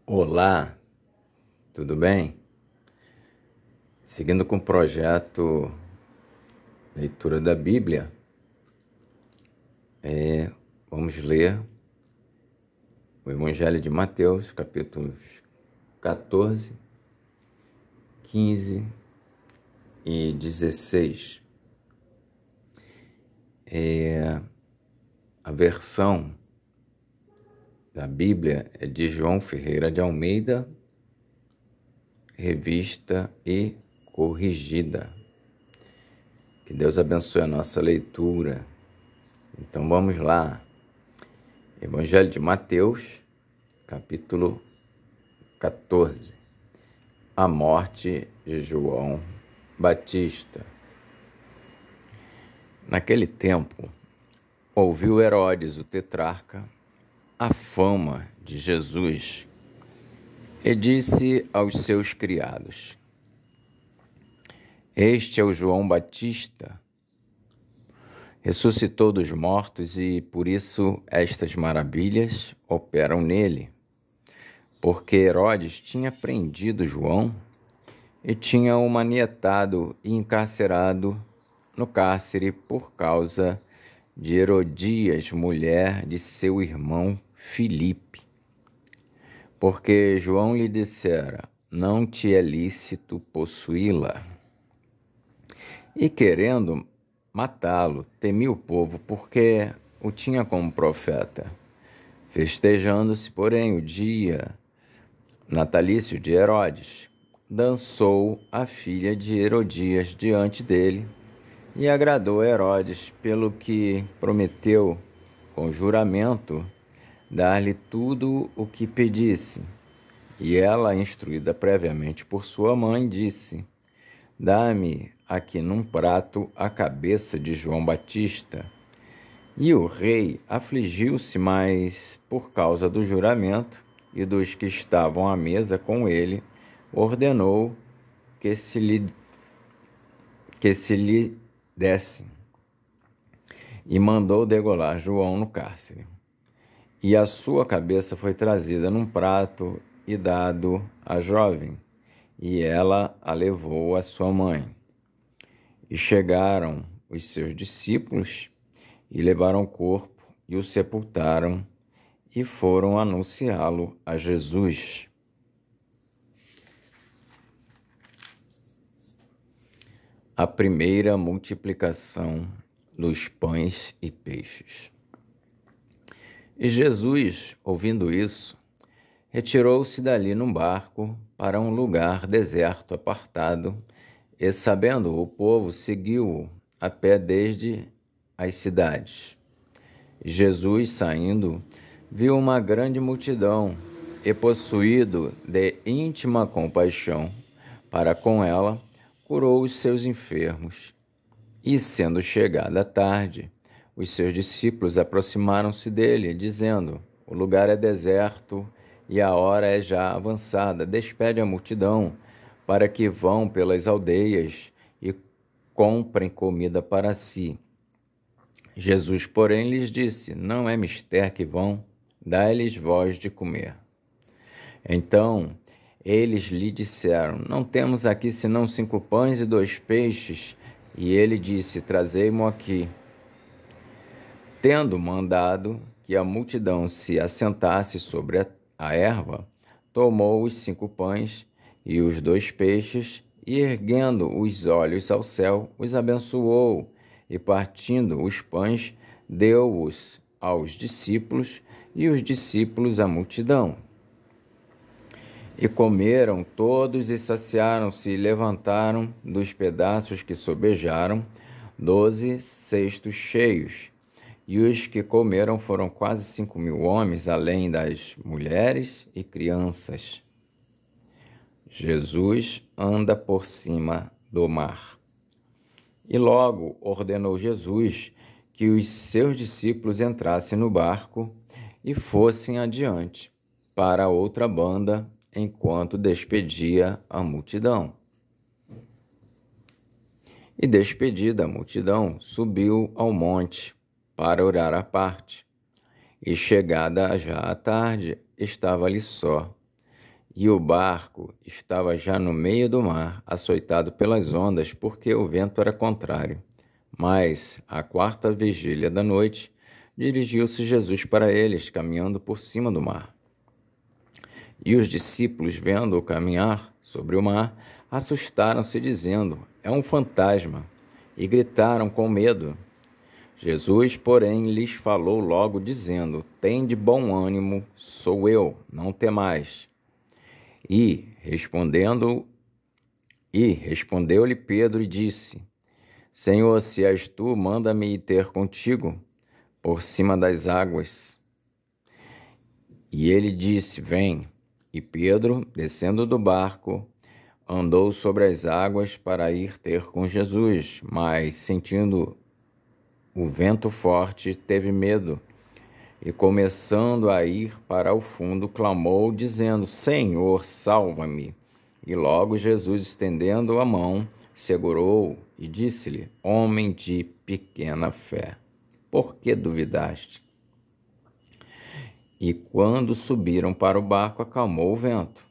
Olá, tudo bem? Seguindo com o projeto Leitura da Bíblia, vamos ler o Evangelho de Mateus, capítulos 14, 15 e 16. A versão da Bíblia é de João Ferreira de Almeida, revista e corrigida. Que Deus abençoe a nossa leitura. Então vamos lá. Evangelho de Mateus, capítulo 14. A morte de João Batista. Naquele tempo, ouviu Herodes, o tetrarca, a fama de Jesus e disse aos seus criados: Este é o João Batista. Ressuscitou dos mortos e, por isso, estas maravilhas operam nele. Porque Herodes tinha prendido João e tinha o manietado e encarcerado no cárcere por causa de Herodias, mulher de seu irmão Filipe. Porque João lhe dissera: não te é lícito possuí-la. E querendo matá-lo, temia o povo, porque o tinha como profeta. Festejando-se, porém, o dia natalício de Herodes, dançou a filha de Herodias diante dele, e agradou a Herodes, pelo que prometeu, com juramento, dar-lhe tudo o que pedisse. E ela, instruída previamente por sua mãe, disse: dá-me aqui num prato a cabeça de João Batista. E o rei afligiu-se mais por causa do juramento e dos que estavam à mesa com ele, ordenou que se lhe desse, e mandou degolar João no cárcere. E a sua cabeça foi trazida num prato e dado à jovem, e ela a levou à sua mãe. E chegaram os seus discípulos e levaram o corpo e o sepultaram e foram anunciá-lo a Jesus. A primeira multiplicação dos pães e peixes. E Jesus, ouvindo isso, retirou-se dali num barco para um lugar deserto apartado, e, sabendo o povo, seguiu-o a pé desde as cidades. Jesus, saindo, viu uma grande multidão e, possuído de íntima compaixão para com ela, curou os seus enfermos. E, sendo chegada a tarde, os seus discípulos aproximaram-se dele, dizendo: o lugar é deserto e a hora é já avançada. Despede a multidão, para que vão pelas aldeias e comprem comida para si. Jesus, porém, lhes disse: não é mister que vão, dai-lhes vós de comer. Então eles lhe disseram: não temos aqui senão 5 pães e 2 peixes. E ele disse: trazei-mo aqui. Tendo mandado que a multidão se assentasse sobre a erva, tomou os 5 pães e os 2 peixes, e erguendo os olhos ao céu, os abençoou, e partindo os pães, deu-os aos discípulos, e os discípulos à multidão. E comeram todos e saciaram-se, e levantaram dos pedaços que sobejaram 12 cestos cheios. E os que comeram foram quase 5.000 homens, além das mulheres e crianças. Jesus anda por cima do mar. E logo ordenou Jesus que os seus discípulos entrassem no barco e fossem adiante para outra banda, enquanto despedia a multidão. E despedida a multidão, subiu ao monte para orar à parte. E chegada já a tarde, estava ali só. e o barco estava já no meio do mar, açoitado pelas ondas, porque o vento era contrário. Mas, à quarta vigília da noite, dirigiu-se Jesus para eles, caminhando por cima do mar. E os discípulos, vendo-o caminhar sobre o mar, assustaram-se, dizendo: é um fantasma, e gritaram com medo. Jesus, porém, lhes falou logo, dizendo: tende bom ânimo, sou eu, não temais. Respondeu-lhe Pedro e disse: Senhor, se és tu, manda-me ir ter contigo por cima das águas. E ele disse: vem. E Pedro, descendo do barco, andou sobre as águas para ir ter com Jesus, mas, sentindo o vento forte, teve medo. E começando a ir para o fundo, clamou, dizendo: Senhor, salva-me. E logo Jesus, estendendo a mão, segurou e disse-lhe: Homem de pequena fé, por que duvidaste? E quando subiram para o barco, acalmou o vento.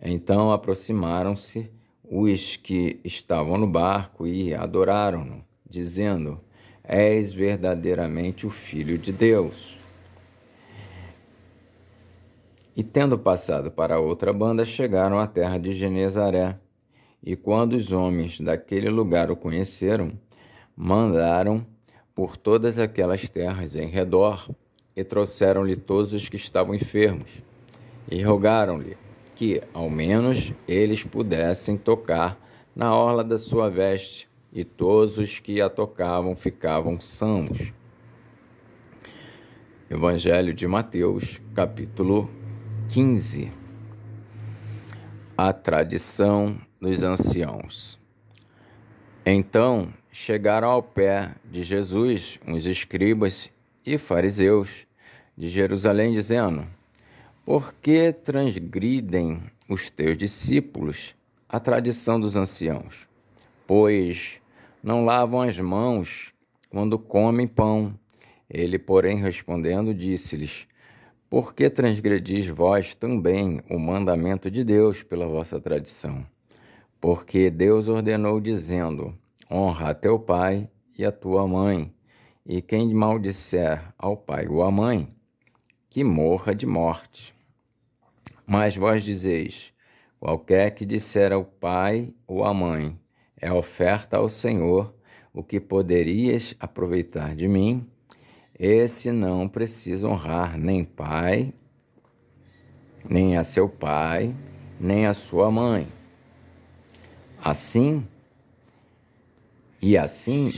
Então aproximaram-se os que estavam no barco e adoraram-no, dizendo: És verdadeiramente o Filho de Deus. E tendo passado para outra banda, chegaram à terra de Genezaré. E quando os homens daquele lugar o conheceram, mandaram por todas aquelas terras em redor, e trouxeram-lhe todos os que estavam enfermos, e rogaram-lhe que, ao menos, eles pudessem tocar na orla da sua veste, e todos os que a tocavam ficavam sãos. Evangelho de Mateus, capítulo 15. A tradição dos anciãos. Então chegaram ao pé de Jesus uns escribas e fariseus de Jerusalém, dizendo: Por que transgridem os teus discípulos a tradição dos anciãos? Pois não lavam as mãos quando comem pão. Ele, porém, respondendo, disse-lhes: Por que transgredis vós também o mandamento de Deus pela vossa tradição? Porque Deus ordenou, dizendo: Honra a teu pai e a tua mãe, e quem maldisser ao pai ou à mãe, que morra de morte. Mas vós dizeis: qualquer que disser ao pai ou à mãe, é oferta ao Senhor, o que poderias aproveitar de mim, esse não precisa honrar nem pai, nem a seu pai, nem a sua mãe. Assim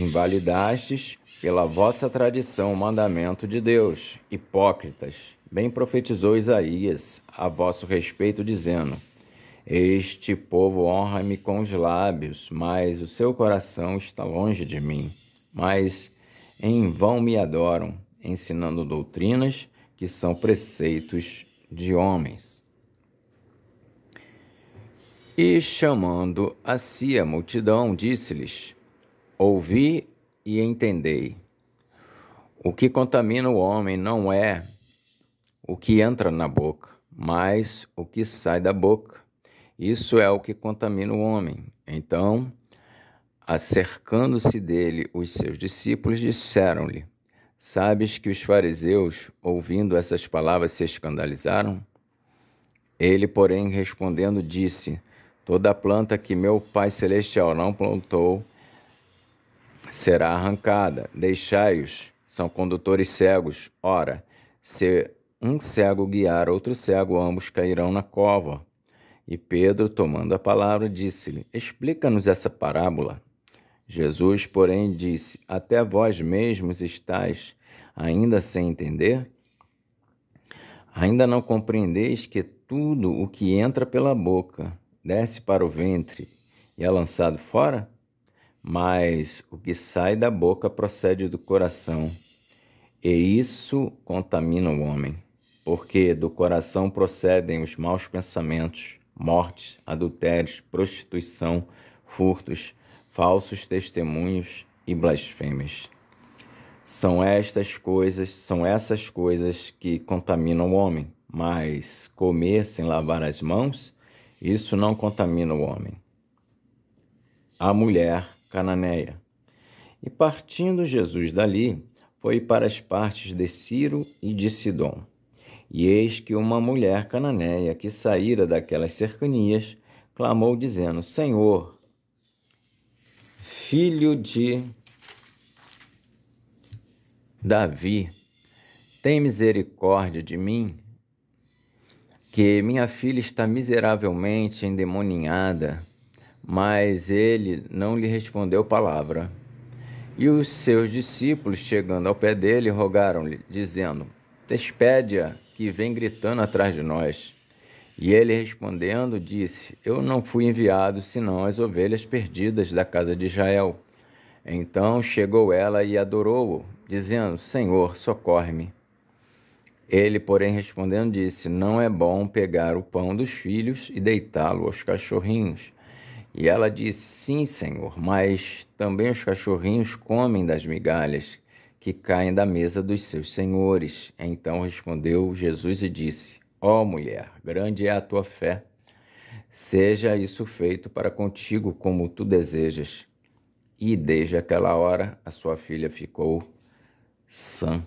invalidastes pela vossa tradição o mandamento de Deus. Hipócritas, bem profetizou Isaías a vosso respeito, dizendo: Este povo honra-me com os lábios, mas o seu coração está longe de mim. Mas em vão me adoram, ensinando doutrinas que são preceitos de homens. E chamando a si a multidão, disse-lhes: Ouvi e entendei. O que contamina o homem não é o que entra na boca, mas o que sai da boca. Isso é o que contamina o homem. Então, acercando-se dele os seus discípulos, disseram-lhe: Sabes que os fariseus, ouvindo essas palavras, se escandalizaram? Ele, porém, respondendo, disse: Toda planta que meu Pai Celestial não plantou será arrancada. Deixai-os, são condutores cegos. Ora, se um cego guiar outro cego, ambos cairão na cova. E Pedro, tomando a palavra, disse-lhe: Explica-nos essa parábola. Jesus, porém, disse: Até vós mesmos estáis ainda sem entender? Ainda não compreendeis que tudo o que entra pela boca desce para o ventre e é lançado fora? Mas o que sai da boca procede do coração, e isso contamina o homem, porque do coração procedem os maus pensamentos, mortes, adultérios, prostituição, furtos, falsos testemunhos e blasfêmias. São essas coisas que contaminam o homem, mas comer sem lavar as mãos, isso não contamina o homem. A mulher cananeia. E partindo Jesus dali, foi para as partes de Ciro e de Sidom. E eis que uma mulher cananeia, que saíra daquelas cercanias, clamou, dizendo: Senhor, filho de Davi, tem misericórdia de mim, que minha filha está miseravelmente endemoniada. Mas ele não lhe respondeu palavra. E os seus discípulos, chegando ao pé dele, rogaram-lhe, dizendo: Despede-a, que vem gritando atrás de nós. E ele, respondendo, disse: Eu não fui enviado, senão as ovelhas perdidas da casa de Israel. Então chegou ela e adorou-o, dizendo: Senhor, socorre-me. Ele, porém, respondendo, disse: Não é bom pegar o pão dos filhos e deitá-lo aos cachorrinhos. E ela disse: Sim, Senhor, mas também os cachorrinhos comem das migalhas que caem da mesa dos seus senhores. Então respondeu Jesus e disse: Ó mulher, grande é a tua fé. Seja isso feito para contigo como tu desejas. E desde aquela hora a sua filha ficou sã.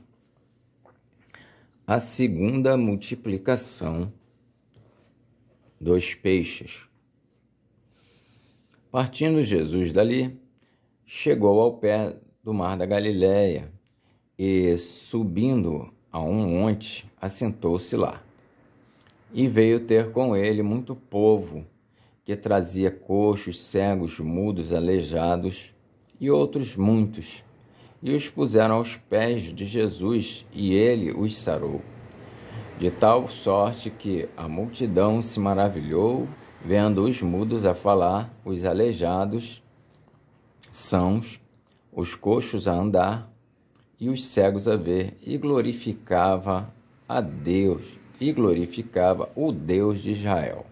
A segunda multiplicação dos peixes. Partindo Jesus dali, chegou ao pé do mar da Galileia e, subindo a um monte, assentou-se lá. E veio ter com ele muito povo, que trazia coxos, cegos, mudos, aleijados e outros muitos, e os puseram aos pés de Jesus, e ele os sarou. De tal sorte que a multidão se maravilhou, vendo os mudos a falar, os aleijados sãos, os coxos a andar e os cegos a ver, e glorificava a Deus, e glorificava o Deus de Israel.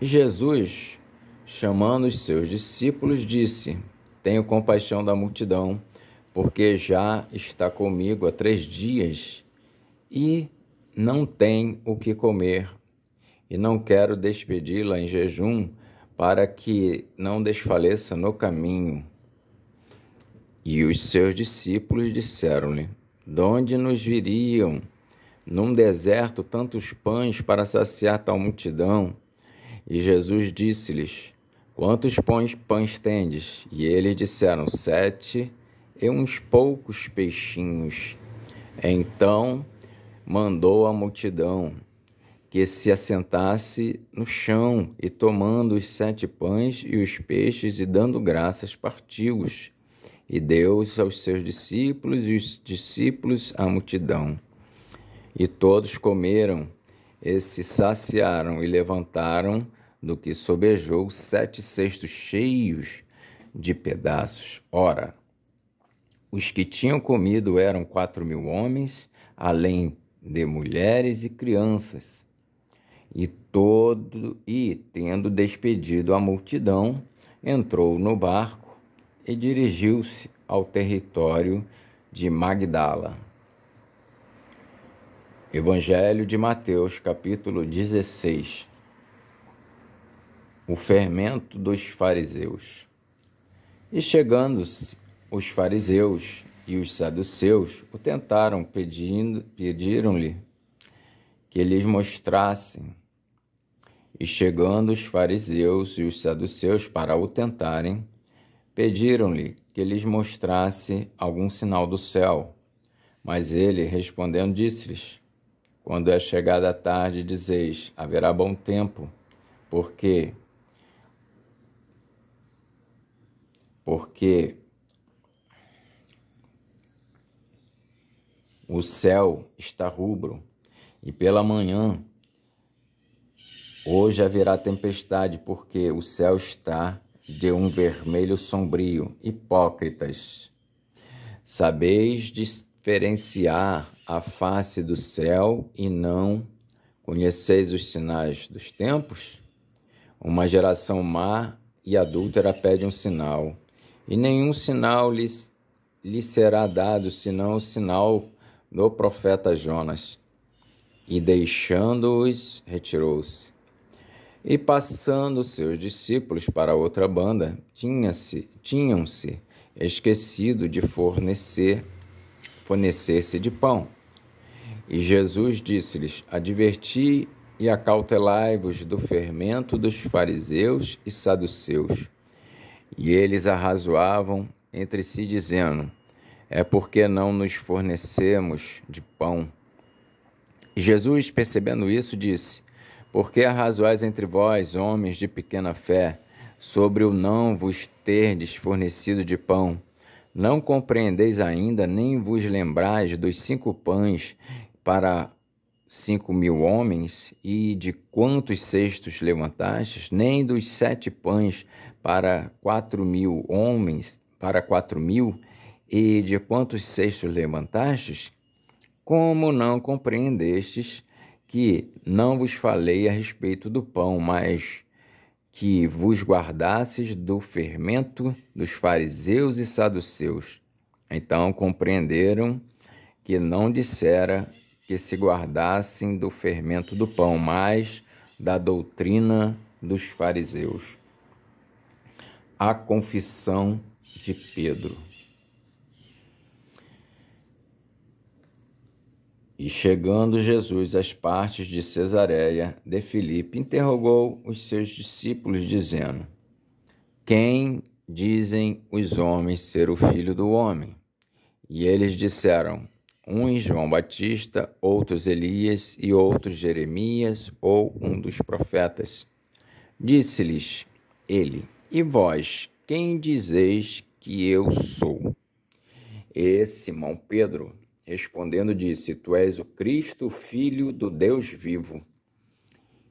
E Jesus, chamando os seus discípulos, disse: Tenho compaixão da multidão, porque já está comigo há 3 dias e não tem o que comer. E não quero despedi-la em jejum, para que não desfaleça no caminho. E os seus discípulos disseram-lhe: De onde nos viriam num deserto tantos pães para saciar tal multidão? E Jesus disse-lhes: Quantos pães tendes? E eles disseram: 7 e uns poucos peixinhos. Então mandou a multidão que se assentasse no chão, e tomando os 7 pães e os peixes, e dando graças, partiu-os, e deu-os aos seus discípulos, e os discípulos à multidão. E todos comeram, e se saciaram, e levantaram do que sobejou 7 cestos cheios de pedaços. Ora, os que tinham comido eram 4.000 homens, além de mulheres e crianças. E tendo despedido a multidão, entrou no barco e dirigiu-se ao território de Magdala. Evangelho de Mateus, capítulo 16. O fermento dos fariseus. E chegando-se os fariseus e os saduceus, o tentaram, pediram-lhe que lhes mostrassem. E chegando os fariseus e os saduceus para o tentarem, pediram-lhe que lhes mostrasse algum sinal do céu. Mas ele, respondendo, disse-lhes: Quando é chegada a tarde, dizeis: haverá bom tempo, porque o céu está rubro, e pela manhã hoje haverá tempestade, porque o céu está de um vermelho sombrio. Hipócritas, sabeis diferenciar a face do céu e não conheceis os sinais dos tempos? Uma geração má e adúltera pede um sinal, e nenhum sinal lhe será dado, senão o sinal do profeta Jonas. e deixando-os, retirou-se. E passando seus discípulos para outra banda, tinham-se esquecido de fornecer-se de pão. E Jesus disse-lhes: Adverti e acautelai-vos do fermento dos fariseus e saduceus. E eles arrazoavam entre si, dizendo: É porque não nos fornecemos de pão. E Jesus, percebendo isso, disse: Por que arrazoais entre vós, homens de pequena fé, sobre o não vos terdes fornecido de pão? Não compreendeis ainda, nem vos lembrais dos 5 pães para 5.000 homens, e de quantos cestos levantastes, nem dos 7 pães para 4.000 homens, para 4.000, e de quantos cestos levantastes? Como não compreendestes que não vos falei a respeito do pão, mas que vos guardasses do fermento dos fariseus e saduceus? Então compreenderam que não dissera que se guardassem do fermento do pão, mas da doutrina dos fariseus. A confissão de Pedro. E chegando Jesus às partes de Cesareia de Filipe, interrogou os seus discípulos, dizendo: Quem dizem os homens ser o Filho do Homem? E eles disseram: uns João Batista, outros Elias e outros Jeremias ou um dos profetas. Disse-lhes ele: E vós, quem dizeis que eu sou? E Simão Pedro, respondendo, disse: Tu és o Cristo, filho do Deus vivo.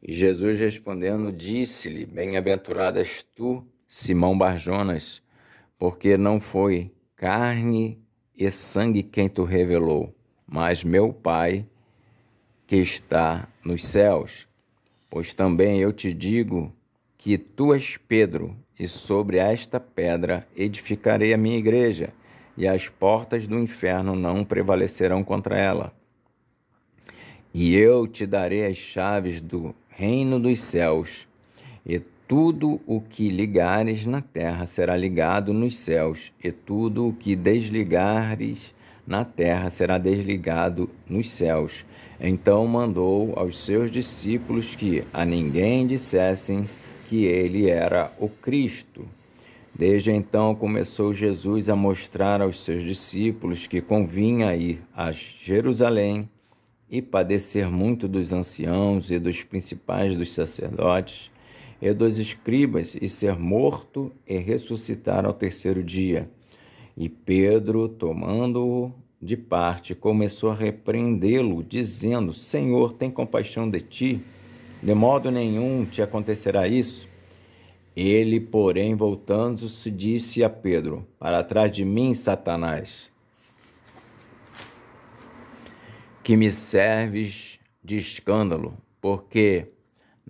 E Jesus respondendo, disse-lhe: Bem-aventurado és tu, Simão Barjonas, porque não foi carne e sangue quem tu revelou, mas meu Pai que está nos céus. Pois também eu te digo que tu és Pedro, e sobre esta pedra edificarei a minha igreja, e as portas do inferno não prevalecerão contra ela. E eu te darei as chaves do reino dos céus, e tudo o que ligares na terra será ligado nos céus, e tudo o que desligares na terra será desligado nos céus. Então mandou aos seus discípulos que a ninguém dissessem que ele era o Cristo. Desde então começou Jesus a mostrar aos seus discípulos que convinha ir a Jerusalém e padecer muito dos anciãos e dos principais dos sacerdotes e dos escribas, e ser morto e ressuscitar ao terceiro dia. E Pedro, tomando-o de parte, começou a repreendê-lo, dizendo: Senhor, tem compaixão de ti, de modo nenhum te acontecerá isso. Ele, porém, voltando-se, disse a Pedro: Para trás de mim, Satanás, que me serves de escândalo, porque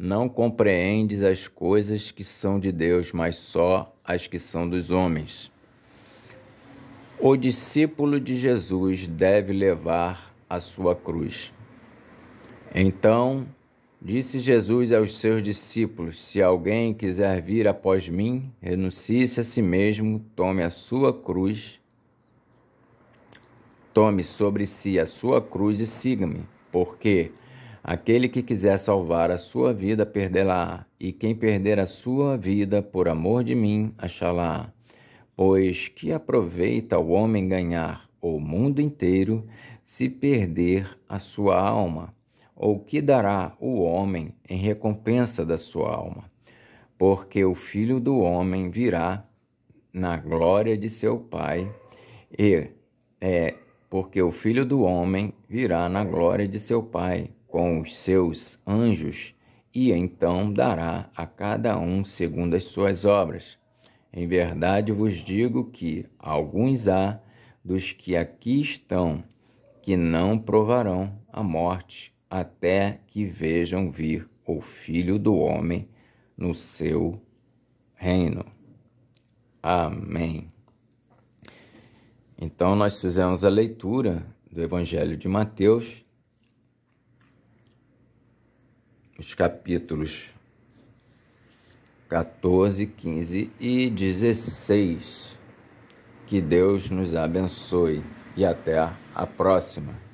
não compreendes as coisas que são de Deus, mas só as que são dos homens. O discípulo de Jesus deve levar a sua cruz. Então disse Jesus aos seus discípulos: Se alguém quiser vir após mim, renuncie-se a si mesmo, tome sobre si a sua cruz e siga-me, porque aquele que quiser salvar a sua vida, perdê-la-á, e quem perder a sua vida por amor de mim, achá-la-á. Pois que aproveita o homem ganhar o mundo inteiro, se perder a sua alma? Ou que dará o homem em recompensa da sua alma? Porque o Filho do Homem virá na glória de seu Pai, porque o Filho do Homem virá na glória de seu Pai com os seus anjos, e então dará a cada um segundo as suas obras. Em verdade vos digo que alguns há dos que aqui estão que não provarão a morte até que vejam vir o Filho do Homem no seu reino. Amém. Então nós fizemos a leitura do Evangelho de Mateus, os capítulos 14, 15 e 16. Que Deus nos abençoe e até a próxima.